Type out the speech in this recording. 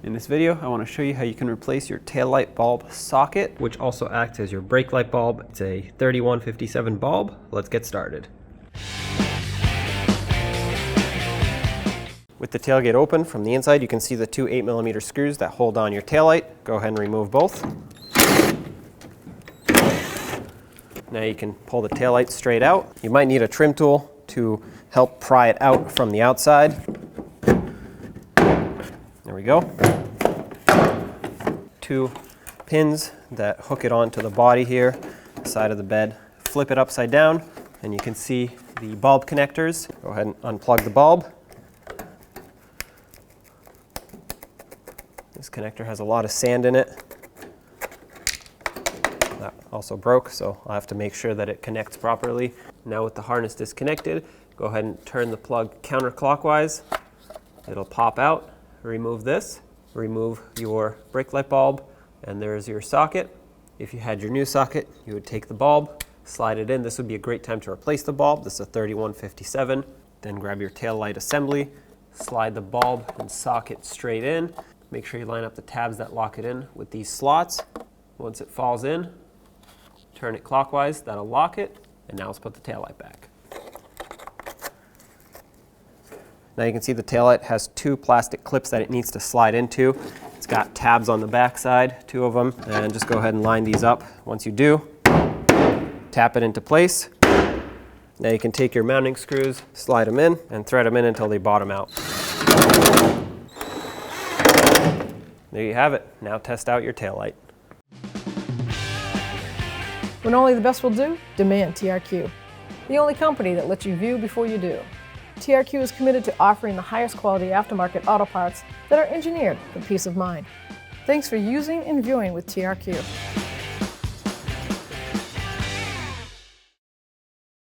In this video, I want to show you how you can replace your taillight bulb socket, which also acts as your brake light bulb. It's a 3157 bulb. Let's get started. With the tailgate open from the inside, you can see the two 8mm screws that hold on your taillight. Go ahead and remove both. Now you can pull the taillight straight out. You might need a trim tool to help pry it out from the outside. There we go. Two pins that hook it onto the body here, side of the bed. Flip it upside down and you can see the bulb connectors. Go ahead and unplug the bulb. This connector has a lot of sand in it. That also broke, so I'll have to make sure that it connects properly. Now with the harness disconnected, go ahead and turn the plug counterclockwise. It'll pop out. Remove this. Remove your brake light bulb, and there's your socket. If you had your new socket, you would take the bulb, slide it in. This would be a great time to replace the bulb. This is a 3157. Then grab your tail light assembly, slide the bulb and socket straight in. Make sure you line up the tabs that lock it in with these slots. Once it falls in, turn it clockwise, that'll lock it, and now let's put the taillight back. Now you can see the taillight has two plastic clips that it needs to slide into. It's got tabs on the back side, two of them, and just go ahead and line these up. Once you do, tap it into place. Now you can take your mounting screws, slide them in, and thread them in until they bottom out. There you have it. Now test out your taillight. When only the best will do, demand TRQ. The only company that lets you view before you do. TRQ is committed to offering the highest quality aftermarket auto parts that are engineered for peace of mind. Thanks for using and viewing with TRQ.